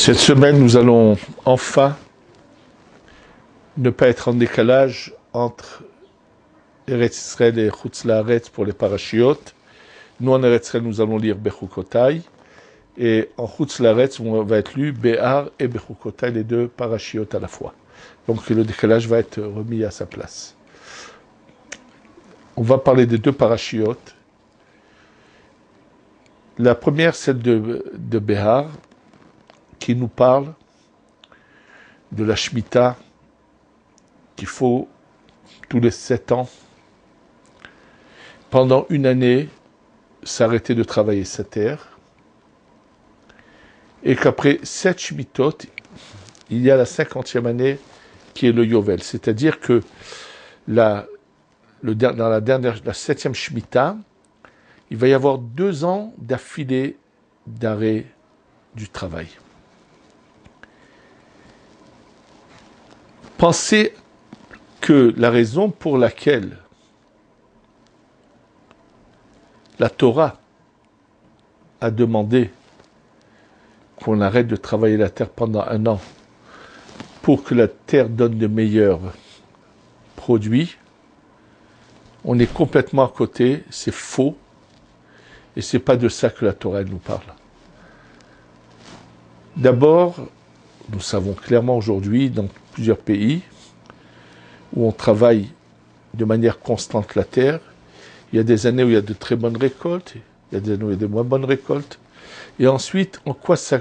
Cette semaine, nous allons enfin ne pas être en décalage entre Eretz Israël et Chutz La'aretz pour les parachiotes. Nous, en Eretz Israël, nous allons lire Bechukotai. Et en Chutz La'aretz, on va être lu Behar et Bechukotai, les deux parachiotes à la fois. Donc le décalage va être remis à sa place. On va parler des deux parachiotes. La première, celle de Behar, qui nous parle de la Shemitah qu'il faut tous les 7 ans, pendant une année, s'arrêter de travailler sa terre, et qu'après 7 Shemitot, il y a la 50e année qui est le Yovel. C'est-à-dire que dans la 7e Shemitah, il va y avoir 2 ans d'affilée d'arrêt du travail. Pensez que la raison pour laquelle la Torah a demandé qu'on arrête de travailler la terre pendant 1 an pour que la terre donne de meilleurs produits, on est complètement à côté, c'est faux, et c'est pas de ça que la Torah nous parle. D'abord, nous savons clairement aujourd'hui, dans plusieurs pays, où on travaille de manière constante la terre, il y a des années où il y a de très bonnes récoltes, il y a des années où il y a de moins bonnes récoltes. Et ensuite, en quoi ça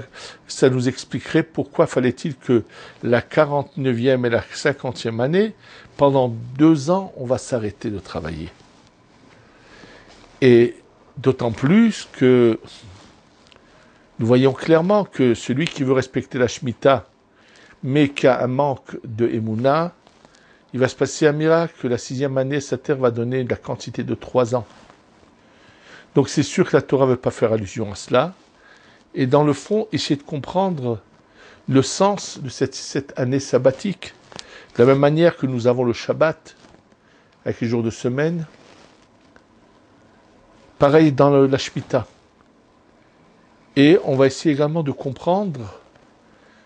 nous expliquerait pourquoi fallait-il que la 49e et la 50e année, pendant 2 ans, on va s'arrêter de travailler. Et d'autant plus que nous voyons clairement que celui qui veut respecter la Shemitah, mais qui a un manque de Emouna, il va se passer un miracle, que la 6e année, sa terre va donner la quantité de 3 ans. Donc c'est sûr que la Torah ne veut pas faire allusion à cela. Et dans le fond, essayer de comprendre le sens de cette année sabbatique. De la même manière que nous avons le Shabbat, avec les jours de semaine, pareil dans la Shemitah. Et on va essayer également de comprendre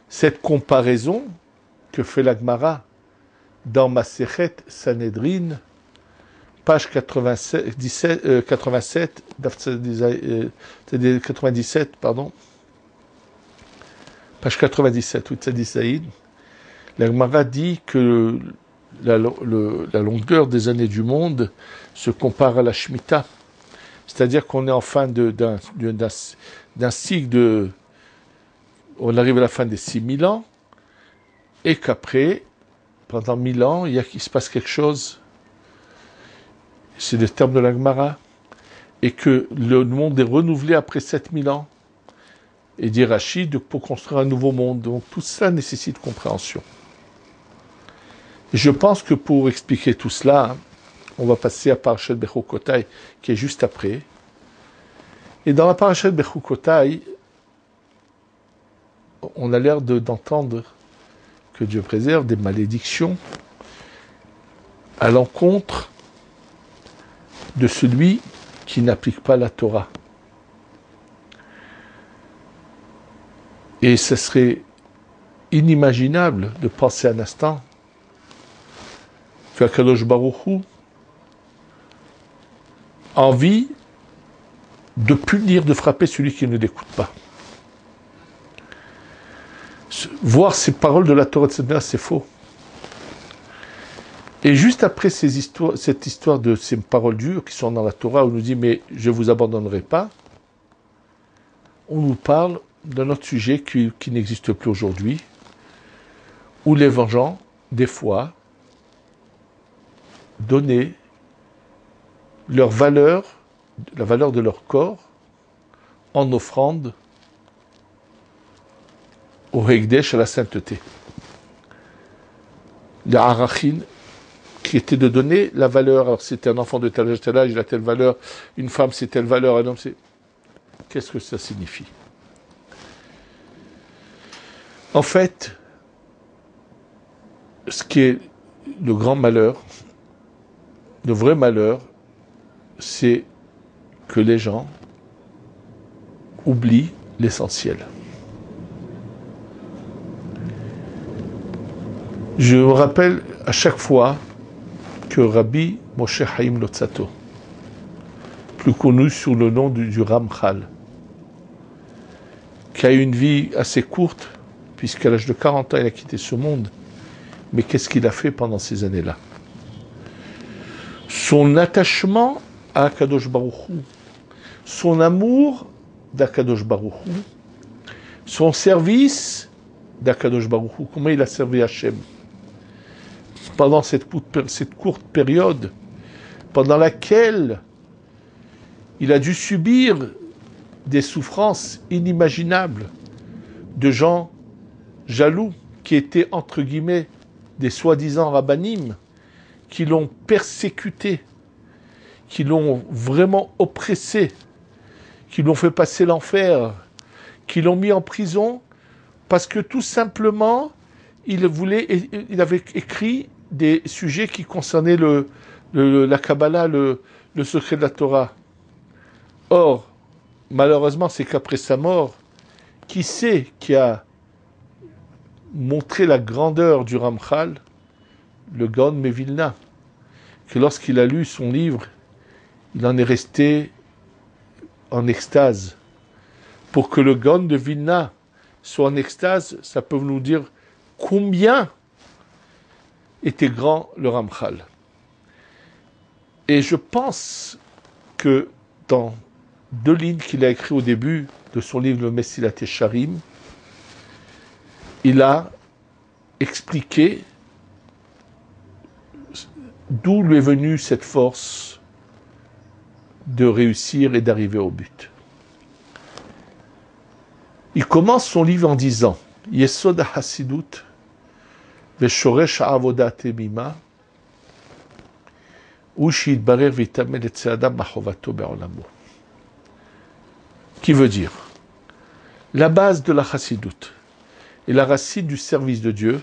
cette comparaison que fait la Gemara dans Masechet Sanhedrin, page 97, 97, pardon, page 97, oui, Tzadisaïd, la Gemara dit que la longueur des années du monde se compare à la Shemitah. C'est-à-dire qu'on est en fin d'un cycle on arrive à la fin des 6000 ans, et qu'après, pendant 1000 ans, il se passe quelque chose. C'est le terme de la Gemara. Et que le monde est renouvelé après 7000 ans. Et dit Rachid, pour construire un nouveau monde. Donc tout ça nécessite compréhension. Et je pense que pour expliquer tout cela, on va passer à Parashat Bechukotai, qui est juste après. Et dans la Parashat Bechukotai, on a l'air d'entendre que Dieu préserve des malédictions à l'encontre de celui qui n'applique pas la Torah. Et ce serait inimaginable de penser un instant que Akadosh Baruch Hu a envie de punir, de frapper celui qui ne l'écoute pas. Voir ces paroles de la Torah de cette manière, c'est faux. Et juste après cette histoire de ces paroles dures qui sont dans la Torah, où on nous dit « mais je ne vous abandonnerai pas », on nous parle d'un autre sujet qui n'existe plus aujourd'hui, où les gens, des fois, donnaient leur valeur, la valeur de leur corps, en offrande au Hekdesh, à la sainteté. Le Arachin, qui était de donner la valeur. Alors, c'était un enfant de tel âge, il a telle valeur, une femme, c'est telle valeur, un homme, c'est... Qu'est-ce que ça signifie? En fait, ce qui est le grand malheur, le vrai malheur, c'est que les gens oublient l'essentiel. Je me rappelle à chaque fois que Rabbi Moshe Chaim Lotzato, plus connu sous le nom du Ramchal, qui a eu une vie assez courte, puisqu'à l'âge de 40 ans, il a quitté ce monde. Mais qu'est-ce qu'il a fait pendant ces années-là? Son attachement à Akadosh Baruch Hu, son amour d'Akadosh Baruch Hu, son service d'Akadosh Baruch Hu, comment il a servi Hachem pendant cette courte période, pendant laquelle il a dû subir des souffrances inimaginables de gens jaloux qui étaient entre guillemets des soi-disant rabbanim, qui l'ont persécuté, qui l'ont vraiment oppressé, qui l'ont fait passer l'enfer, qui l'ont mis en prison parce que tout simplement il avait écrit des sujets qui concernaient la Kabbalah, le secret de la Torah. Or, malheureusement, c'est qu'après sa mort, qui c'est qui a montré la grandeur du Ramchal? Le Gaon Mevilna, que lorsqu'il a lu son livre, il en est resté en extase. Pour que le Gaon de Vilna soit en extase, ça peut nous dire combien était grand le Ramchal. Et je pense que dans 2 lignes qu'il a écrites au début de son livre Le Messilat Yesharim, il a expliqué d'où lui est venue cette force de réussir et d'arriver au but. Il commence son livre en disant Yesod HaHasidut Veshoresh HaAvodat Emima Ushidbarer Vitamed et Adam Machovato Be'olamo. Qui veut dire la base de la Chassidut et la racine du service de Dieu,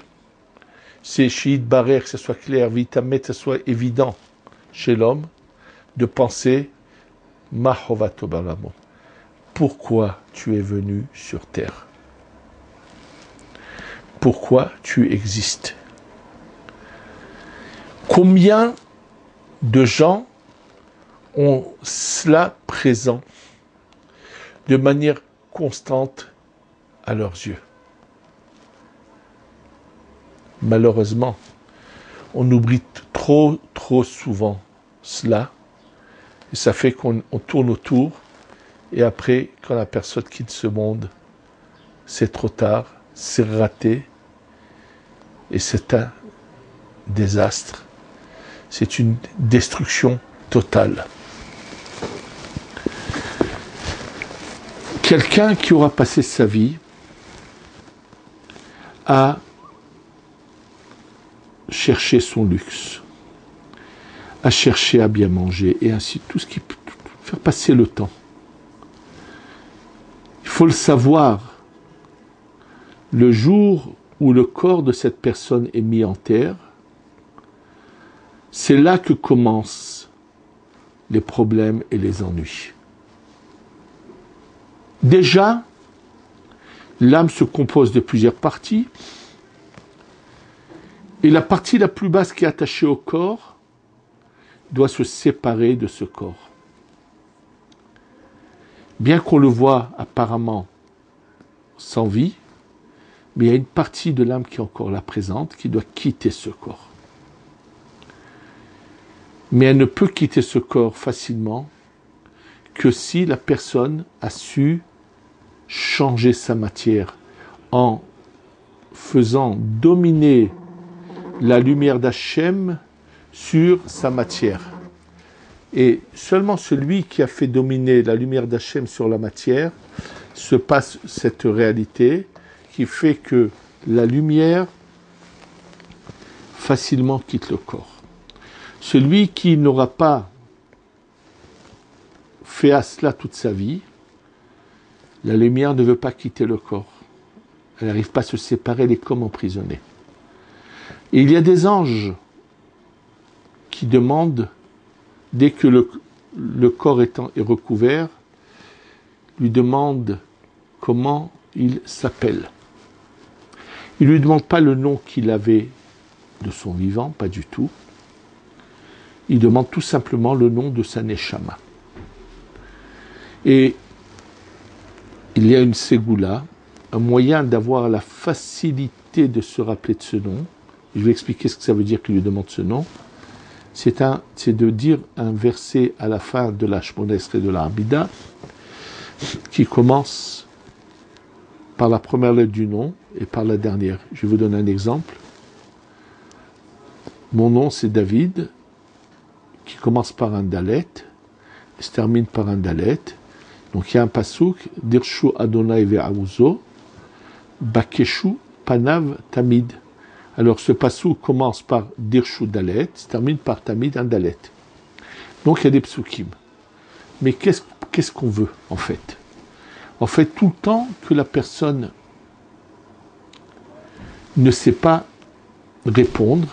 c'est Shidbarer, que ce soit clair, Vitamed, que ce soit évident chez l'homme, de penser Machovato Be'olamo. Pourquoi tu es venu sur terre? Pourquoi tu existes? Combien de gens ont cela présent de manière constante à leurs yeux? Malheureusement, on oublie trop souvent cela, et ça fait qu'on tourne autour. Et après, quand la personne quitte ce monde, c'est trop tard, c'est raté, et c'est un désastre. C'est une destruction totale. Quelqu'un qui aura passé sa vie à chercher son luxe, à chercher à bien manger, et ainsi tout ce qui peut faire passer le temps. Il faut le savoir, le jour où le corps de cette personne est mis en terre, c'est là que commencent les problèmes et les ennuis. Déjà, l'âme se compose de plusieurs parties, et la partie la plus basse qui est attachée au corps doit se séparer de ce corps. Bien qu'on le voit apparemment sans vie, mais il y a une partie de l'âme qui est encore là présente, qui doit quitter ce corps. Mais elle ne peut quitter ce corps facilement que si la personne a su changer sa matière en faisant dominer la lumière d'Hachem sur sa matière. Et seulement celui qui a fait dominer la lumière d'Hachem sur la matière se passe cette réalité qui fait que la lumière facilement quitte le corps. Celui qui n'aura pas fait à cela toute sa vie, la lumière ne veut pas quitter le corps. Elle n'arrive pas à se séparer, elle est comme emprisonnée. Et il y a des anges qui demandent, dès que le corps est recouvert, lui demandent comment il s'appelle. Il ne lui demande pas le nom qu'il avait de son vivant, pas du tout. Il demande tout simplement le nom de sa neshama. Et il y a une ségoula, un moyen d'avoir la facilité de se rappeler de ce nom. Je vais expliquer ce que ça veut dire qu'il lui demande ce nom. C'est de dire un verset à la fin de la Shmona Esrei de la Abida qui commence par la première lettre du nom et par la dernière. Je vais vous donner un exemple. Mon nom c'est David, qui commence par un dalet et se termine par un dalet. Donc il y a un pasouk, Dirshu Adonai ve'auzo, Bakeshu Panav Tamid. Alors ce pasouk commence par Dirshu Dalet, se termine par Tamid, un dalet. Donc il y a des psukim. Mais qu'est-ce qu'on veut en fait? En fait, tout le temps que la personne ne sait pas répondre,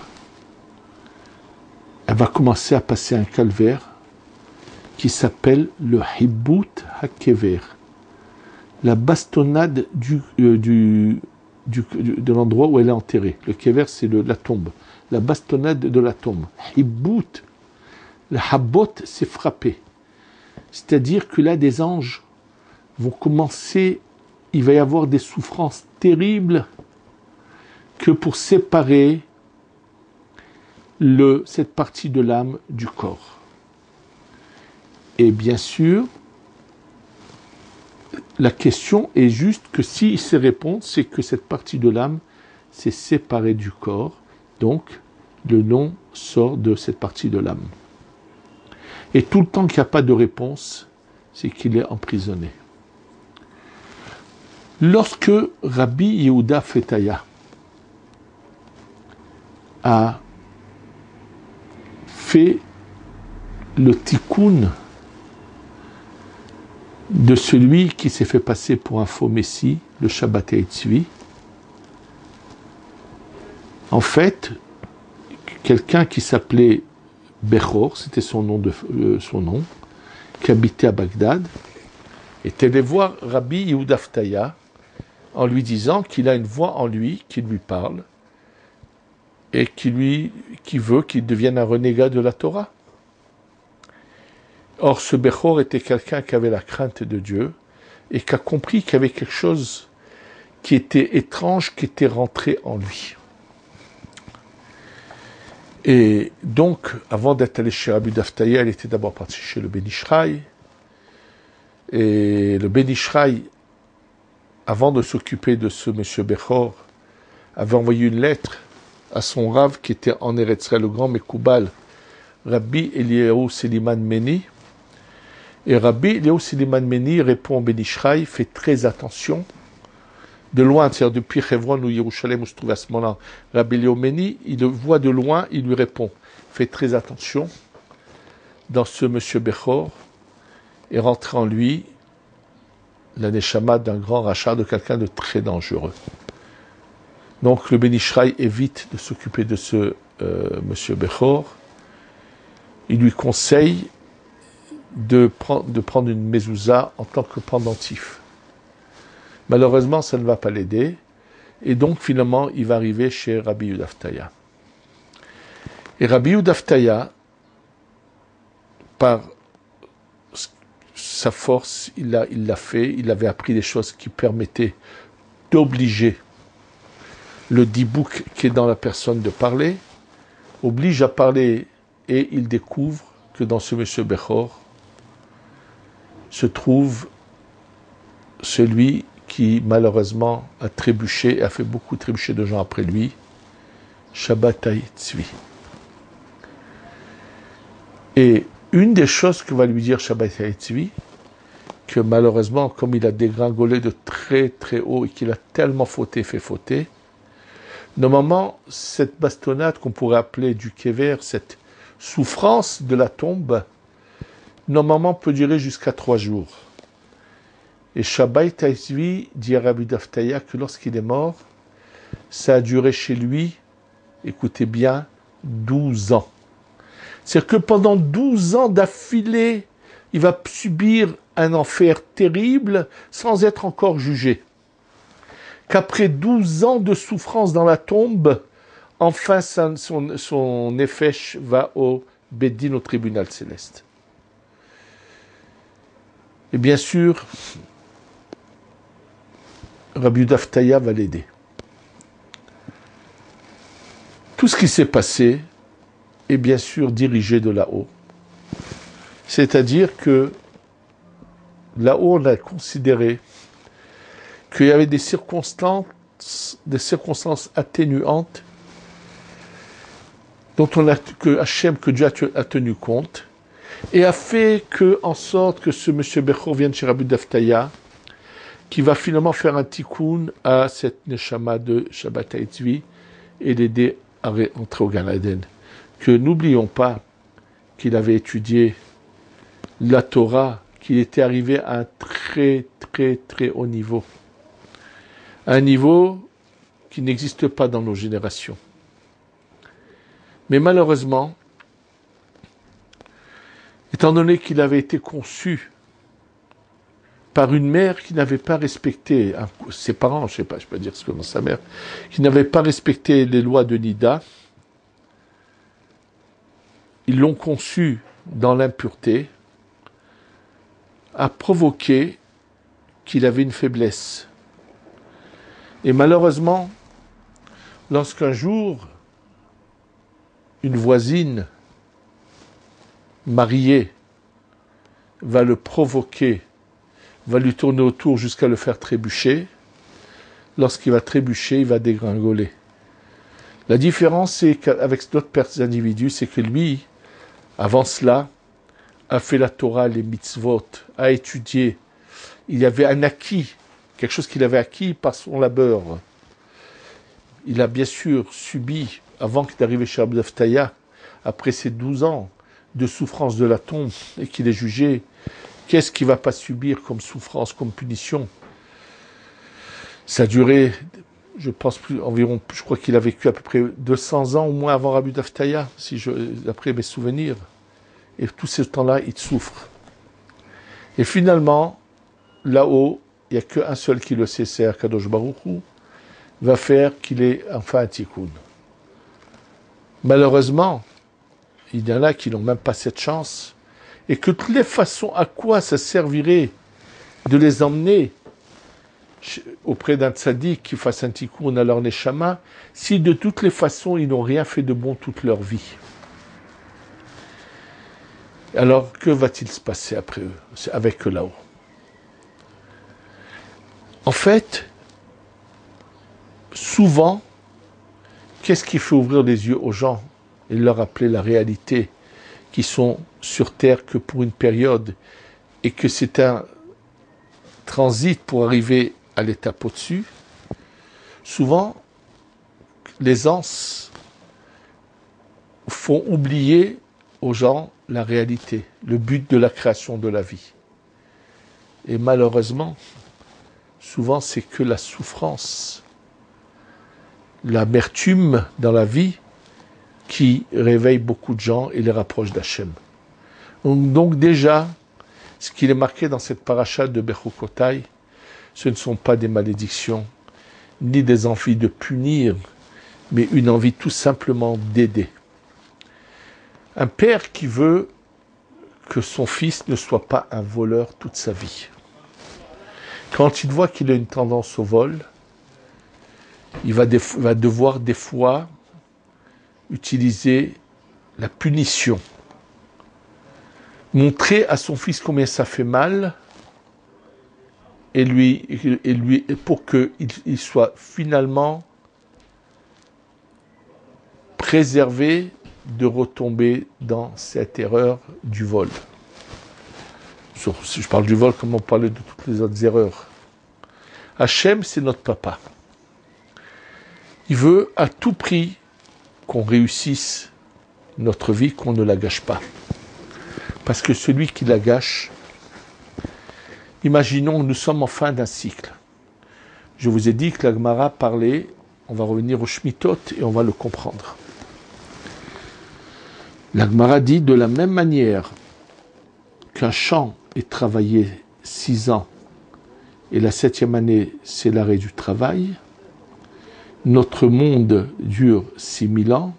elle va commencer à passer un calvaire qui s'appelle le Hibout HaKever, la bastonnade de l'endroit où elle est enterrée. Le Kever, c'est la tombe. La bastonnade de la tombe. Hibout, le Habot, c'est frapper. C'est-à-dire que là, des anges vont commencer, il va y avoir des souffrances terribles que pour séparer cette partie de l'âme du corps. Et bien sûr, la question est juste que s'il sait répondre, c'est que cette partie de l'âme s'est séparée du corps, donc le nom sort de cette partie de l'âme. Et tout le temps qu'il n'y a pas de réponse, c'est qu'il est emprisonné. Lorsque Rabbi Yehuda Fetaya a fait le tikkun de celui qui s'est fait passer pour un faux messie, le Shabbatai Tzvi. En fait, quelqu'un qui s'appelait Bechor, c'était son nom, qui habitait à Bagdad, est allé voir Rabbi Yehuda Fetaya en lui disant qu'il a une voix en lui qui lui parle et qui veut qu'il devienne un renégat de la Torah. Or, ce Bechor était quelqu'un qui avait la crainte de Dieu et qui a compris qu'il y avait quelque chose qui était étrange, qui était rentré en lui. Et donc, avant d'être allé chez Rabbi Daftaya, elle était d'abord partie chez le Ben Ish Chai. Et le Ben Ish Chai, avant de s'occuper de ce monsieur Bechor, avait envoyé une lettre à son Rav qui était en Eretz Israël, le grand Mekoubal, Rabbi Eliyahu Seliman Meni. Et Rabbi Eliyahu Seliman Meni répond au Ben Ish Chai, fait très attention. De loin, c'est-à-dire depuis Hebron ou Yerushalem où se trouve à ce moment-là, Rabbi Eliyahu Meni, il le voit de loin, il lui répond, fait très attention. Dans ce monsieur Bechor est rentré en lui la neshama d'un grand rachat, de quelqu'un de très dangereux. Donc le Ben Ish Chai évite de s'occuper de ce monsieur Bechor. Il lui conseille de prendre une mezouza en tant que pendentif. Malheureusement, ça ne va pas l'aider. Et donc, finalement, il va arriver chez Rabbi Yehuda Fetaya. Et Rabbi Yehuda Fetaya, par sa force, il l'a fait. Il avait appris des choses qui permettaient d'obliger le dibouk qui est dans la personne de parler, oblige à parler, et il découvre que dans ce monsieur Bechor se trouve celui qui malheureusement a trébuché et a fait beaucoup trébucher de gens après lui, Shabbatai Tzvi. Et une des choses que va lui dire Shabbatai Tzvi, que malheureusement, comme il a dégringolé de très très haut et qu'il a tellement fait fauter, normalement, cette bastonnade qu'on pourrait appeler du kever, cette souffrance de la tombe, normalement peut durer jusqu'à 3 jours. Et Shabbatai Tzvi dit à Rabbi Daftaya que lorsqu'il est mort, ça a duré chez lui, écoutez bien, 12 ans. C'est-à-dire que pendant 12 ans d'affilée, il va subir un enfer terrible sans être encore jugé. Qu'après 12 ans de souffrance dans la tombe, enfin son nefesh va au Beddin, au tribunal céleste. Et bien sûr, Rabbi Yehuda Aftaya va l'aider. Tout ce qui s'est passé est bien sûr dirigé de là-haut. C'est-à-dire que là-haut, on a considéré qu'il y avait des circonstances atténuantes dont que Dieu a tenu compte et a fait en sorte que ce monsieur Bechor vienne chez Rabbi Yehuda Aftaya, qui va finalement faire un tikkun à cette neshama de Shabbat Haitzvi et l'aider à entrer au Gan Eden. Que n'oublions pas qu'il avait étudié la Torah, qu'il était arrivé à un très très très haut niveau. Un niveau qui n'existe pas dans nos générations. Mais malheureusement, étant donné qu'il avait été conçu par une mère qui n'avait pas respecté ses parents, je peux dire ce que dans sa mère, qui n'avait pas respecté les lois de Nida, ils l'ont conçu dans l'impureté, a provoqué qu'il avait une faiblesse. Et malheureusement, lorsqu'un jour, une voisine mariée va le provoquer, va lui tourner autour jusqu'à le faire trébucher, lorsqu'il va trébucher, il va dégringoler. La différence, c'est qu'avec d'autres individus, c'est que lui, avant cela, a fait la Torah, les mitzvot, a étudié. Il y avait un acquis, quelque chose qu'il avait acquis par son labeur. Il a bien sûr subi, avant d'arriver chez Rabbi Yehuda Aftaya, après ses 12 ans de souffrance de la tombe, et qu'il est jugé, qu'est-ce qu'il ne va pas subir comme souffrance, comme punition? Ça a duré, je pense, je crois qu'il a vécu à peu près 200 ans au moins avant Rabbi Yehuda Aftaya, d'après mes souvenirs. Et tout ce temps-là, il souffre. Et finalement, là-haut, il n'y a qu'un seul qui le sait, c'est Akadosh Baruch Hu, va faire qu'il ait enfin un tikkun. Malheureusement, il y en a qui n'ont même pas cette chance, et que de toutes les façons, à quoi ça servirait de les emmener auprès d'un tzaddik qui fasse un tikkun à leur neshama, si de toutes les façons, ils n'ont rien fait de bon toute leur vie. Alors, que va-t-il se passer après eux, avec eux là-haut? En fait, souvent, qu'est-ce qui fait ouvrir les yeux aux gens et leur rappeler la réalité, qui sont sur Terre que pour une période et que c'est un transit pour arriver à l'étape au-dessus? Souvent, les anses font oublier aux gens la réalité, le but de la création de la vie. Et malheureusement, souvent c'est que la souffrance, l'amertume dans la vie qui réveille beaucoup de gens et les rapproche d'Hachem. Donc déjà, ce qui est marqué dans cette paracha de Bechukotai, ce ne sont pas des malédictions, ni des envies de punir, mais une envie tout simplement d'aider. Un père qui veut que son fils ne soit pas un voleur toute sa vie. Quand il voit qu'il a une tendance au vol, il va devoir des fois utiliser la punition. Montrer à son fils combien ça fait mal et pour qu'il soit finalement préservé de retomber dans cette erreur du vol. Si je parle du vol, comme on parlait de toutes les autres erreurs. Hachem, c'est notre papa. Il veut à tout prix qu'on réussisse notre vie, qu'on ne la gâche pas. Parce que celui qui la gâche, imaginons, nous sommes en fin d'un cycle. Je vous ai dit que la Gemara parlait, on va revenir au Shmitot et on va le comprendre. La Gemara dit de la même manière qu'un champ est travaillé 6 ans et la 7e année c'est l'arrêt du travail, notre monde dure 6000 ans,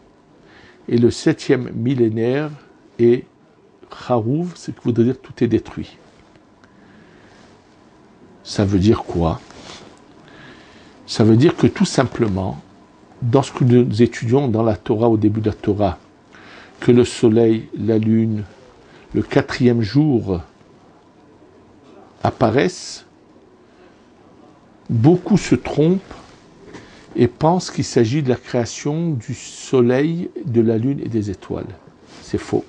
et le 7e millénaire est Charouv, ce qui voudrait dire tout est détruit. Ça veut dire quoi? Ça veut dire que tout simplement, dans ce que nous étudions dans la Torah, au début de la Torah, que le soleil, la lune, le 4e jour apparaissent, beaucoup se trompent et pensent qu'il s'agit de la création du soleil, de la lune et des étoiles. C'est faux.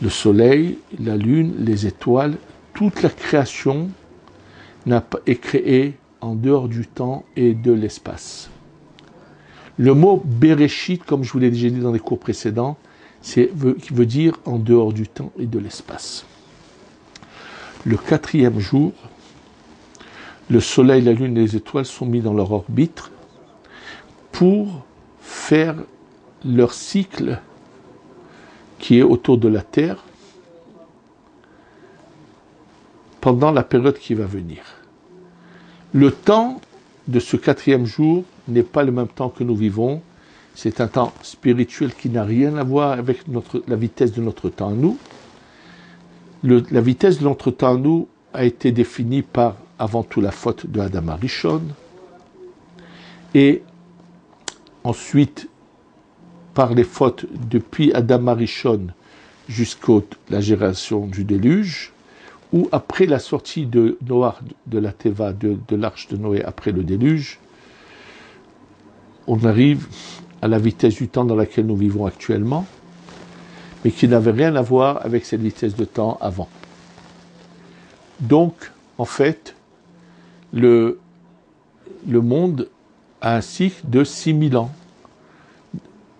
Le soleil, la lune, les étoiles, toute la création est créée en dehors du temps et de l'espace. Le mot Bereshit, comme je vous l'ai déjà dit dans les cours précédents, veut dire en dehors du temps et de l'espace. Le 4e jour, le soleil, la lune et les étoiles sont mis dans leur orbite pour faire leur cycle qui est autour de la Terre pendant la période qui va venir. Le temps de ce 4e jour n'est pas le même temps que nous vivons. C'est un temps spirituel qui n'a rien à voir avec la vitesse de notre temps à nous. La vitesse de notre temps à nous a été définie par, avant tout, la faute de Adam Arishon, et ensuite par les fautes depuis Adam Arishon jusqu'à la génération du déluge, ou après la sortie de Noach, de la Teva, de l'arche de Noé après le déluge, on arrive à la vitesse du temps dans laquelle nous vivons actuellement, mais qui n'avait rien à voir avec cette vitesse de temps avant. Donc, en fait, le monde a un cycle de 6000 ans.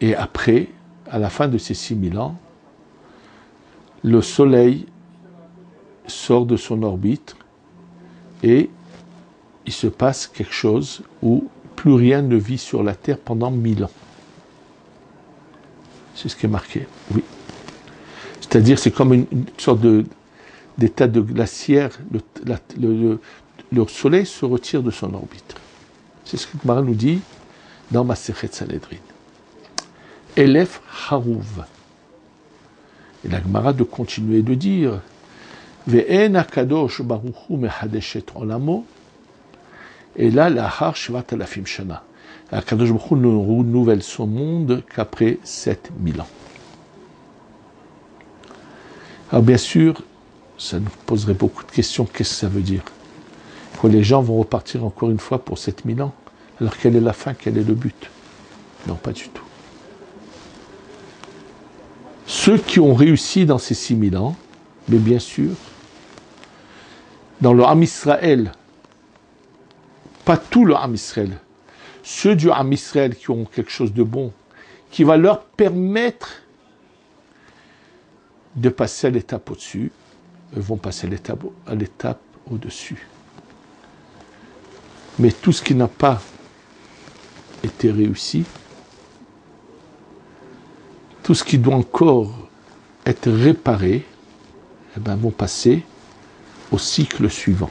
Et après, à la fin de ces 6000 ans, le Soleil sort de son orbite et il se passe quelque chose où plus rien ne vit sur la Terre pendant 1000 ans. C'est ce qui est marqué, oui. C'est-à-dire, c'est comme une sorte d'état de glaciaire. Le Soleil se retire de son orbite. C'est ce que Gemara nous dit dans Masechet Sanhedrin. Elef Harouv. Et la Gemara de continuer de dire Ve'en HaKadosh Baruch Hu mehadeshet olamo ela lahar shvat alafim shana. HaKadosh Baruch Hu ne renouvelle son monde qu'après 7000 ans. Alors bien sûr, ça nous poserait beaucoup de questions. Qu'est-ce que ça veut dire? Que les gens vont repartir encore une fois pour 7000 ans. Alors quelle est la fin? Quel est le but? Non, pas du tout. Ceux qui ont réussi dans ces 6000 ans, mais bien sûr, dans le Ham Israël, pas tout le Ham Israël, ceux du Ham Israël qui ont quelque chose de bon, qui va leur permettre de passer à l'étape au-dessus, vont passer à l'étape au-dessus. Mais tout ce qui n'a pas été réussi, tout ce qui doit encore être réparé, eh bien, vont passer au cycle suivant.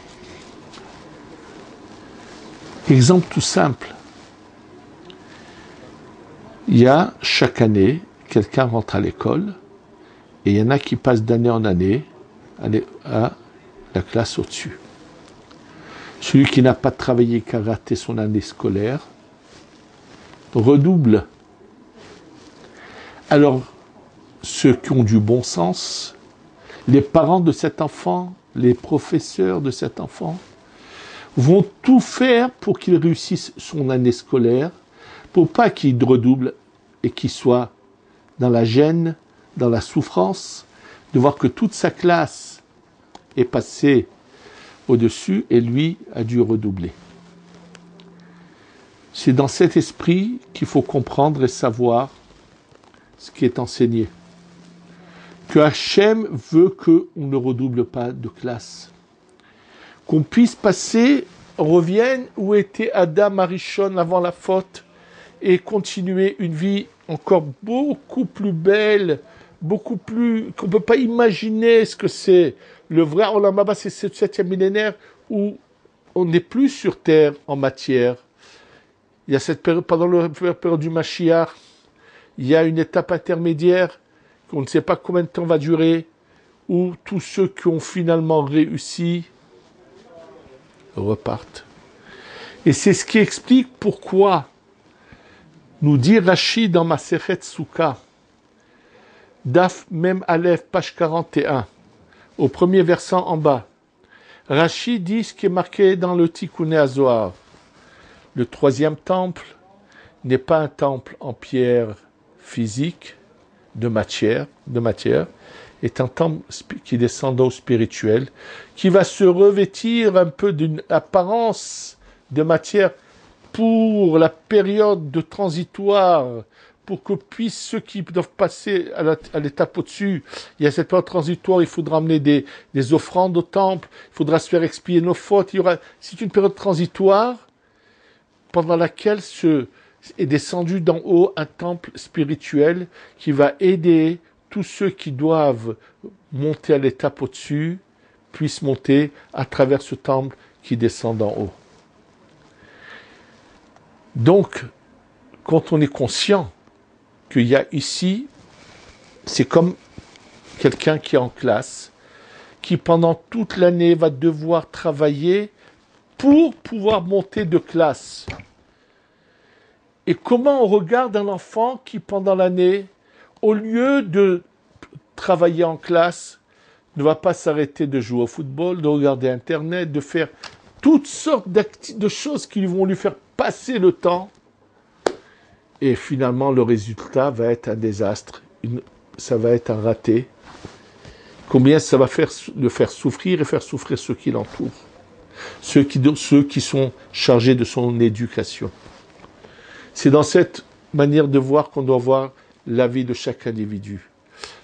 Exemple tout simple. Il y a chaque année, quelqu'un rentre à l'école, et il y en a qui passent d'année en année à la classe au-dessus. Celui qui n'a pas travaillé, qui a raté son année scolaire, redouble. Alors, ceux qui ont du bon sens, les parents de cet enfant, les professeurs de cet enfant, vont tout faire pour qu'il réussisse son année scolaire, pour pas qu'il redouble et qu'il soit dans la gêne, dans la souffrance, de voir que toute sa classe est passée au-dessus et lui a dû redoubler. C'est dans cet esprit qu'il faut comprendre et savoir ce qui est enseigné. Que Hachem veut qu'on ne redouble pas de classe. Qu'on puisse passer, on revienne où était Adam Arishon avant la faute et continuer une vie encore beaucoup plus belle, beaucoup plus, qu'on ne peut pas imaginer ce que c'est. Le vrai Olam Haba, c'est ce 7e millénaire où on n'est plus sur terre en matière. Il y a cette période, pendant la période du Mashiach, il y a une étape intermédiaire qu'on ne sait pas combien de temps va durer, où tous ceux qui ont finalement réussi repartent. Et c'est ce qui explique pourquoi nous dit Rashi dans Masechet Souka, Daf Mem Aleph, page 41, au premier versant en bas. Rashi dit ce qui est marqué dans le Tikkuné HaZohar. Le troisième temple n'est pas un temple en pierre physique, de matière, est un temple qui descend d'eau spirituelle, qui va se revêtir un peu d'une apparence de matière pour la période de transitoire, pour que puissent ceux qui doivent passer à l'étape au-dessus, il y a cette période transitoire, il faudra amener des offrandes au temple, il faudra se faire expier nos fautes, c'est une période transitoire pendant laquelle est descendu d'en haut un temple spirituel qui va aider tous ceux qui doivent monter à l'étape au-dessus, puissent monter à travers ce temple qui descend d'en haut. Donc, quand on est conscient qu'il y a ici, c'est comme quelqu'un qui est en classe, qui pendant toute l'année va devoir travailler pour pouvoir monter de classe. Et comment on regarde un enfant qui, pendant l'année, au lieu de travailler en classe, ne va pas s'arrêter de jouer au football, de regarder Internet, de faire toutes sortes de choses qui vont lui faire passer le temps. Et finalement, le résultat va être un désastre. Ça va être un raté. Combien ça va le faire souffrir et faire souffrir ceux qui l'entourent. Ceux qui sont chargés de son éducation. C'est dans cette manière de voir qu'on doit voir la vie de chaque individu.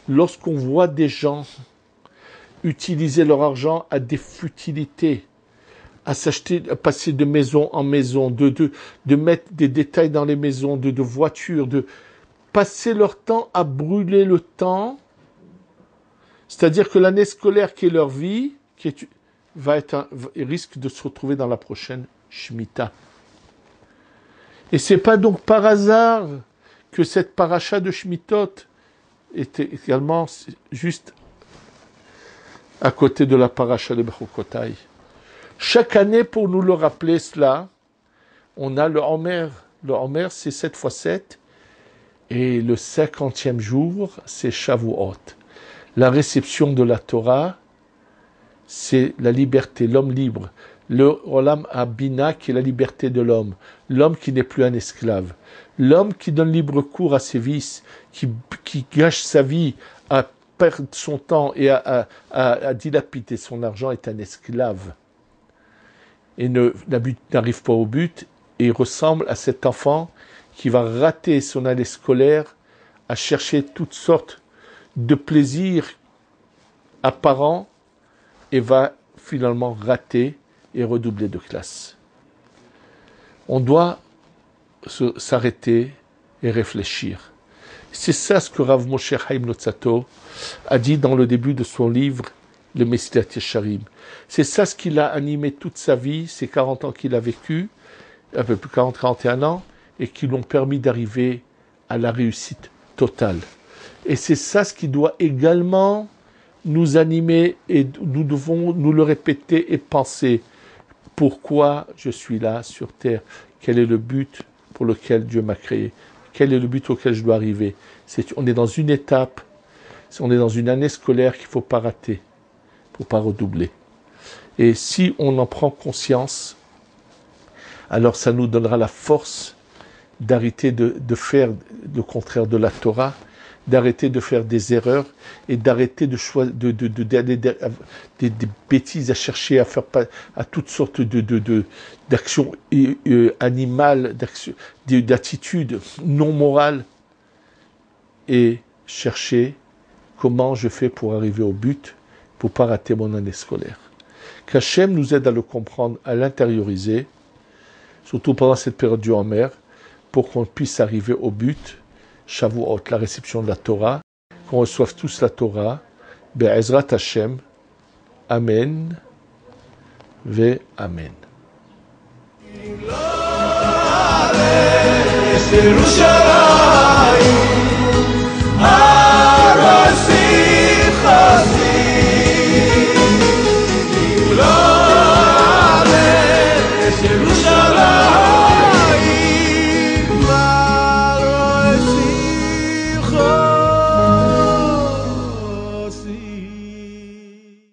Lorsqu'on voit des gens utiliser leur argent à des futilités, à à passer de maison en maison, de mettre des détails dans les maisons, de voitures, de passer leur temps à brûler le temps, c'est-à-dire que l'année scolaire qui est leur vie, risque de se retrouver dans la prochaine Shemitah. Et c'est pas donc par hasard que cette paracha de Shmitot était également juste à côté de la paracha de Bechukotai. Chaque année, pour nous le rappeler cela, on a le Homer. Le Homer, c'est 7 x 7. Et le 50e jour, c'est Shavuot. La réception de la Torah, c'est la liberté, l'homme libre. Le Olam Abina, qui est la liberté de l'homme. L'homme qui n'est plus un esclave. L'homme qui donne libre cours à ses vices, qui gâche sa vie à perdre son temps et à dilapider son argent est un esclave. Et n'arrive pas au but et ressemble à cet enfant qui va rater son année scolaire à chercher toutes sortes de plaisirs apparents et va finalement rater et redoubler de classe. On doit s'arrêter et réfléchir. C'est ça ce que Rav Moshe Chaim Luzzatto a dit dans le début de son livre, le Mesilat Yesharim. C'est ça ce qui l'a animé toute sa vie, ces 40 ans qu'il a vécu, un peu plus 41 ans, et qui l'ont permis d'arriver à la réussite totale. Et c'est ça ce qui doit également nous animer, et nous devons nous le répéter et penser. Pourquoi je suis là sur terre? Quel est le but pour lequel Dieu m'a créé? Quel est le but auquel je dois arriver? On est dans une étape, on est dans une année scolaire qu'il ne faut pas rater, il ne faut pas redoubler. Et si on en prend conscience, alors ça nous donnera la force d'arrêter de faire le contraire de la Torah, d'arrêter de faire des erreurs et d'arrêter d'aller des bêtises à chercher à faire à toutes sortes d'actions animales, d'attitudes non morales et chercher comment je fais pour arriver au but, pour pas rater mon année scolaire. Qu'Hachem nous aide à le comprendre, à l'intérioriser, surtout pendant cette période du Homer, pour qu'on puisse arriver au but, Shavuot, la réception de la Torah, qu'on reçoive tous la Torah, Be'ezrat Hashem, Amen, Ve Amen. יש ירושלים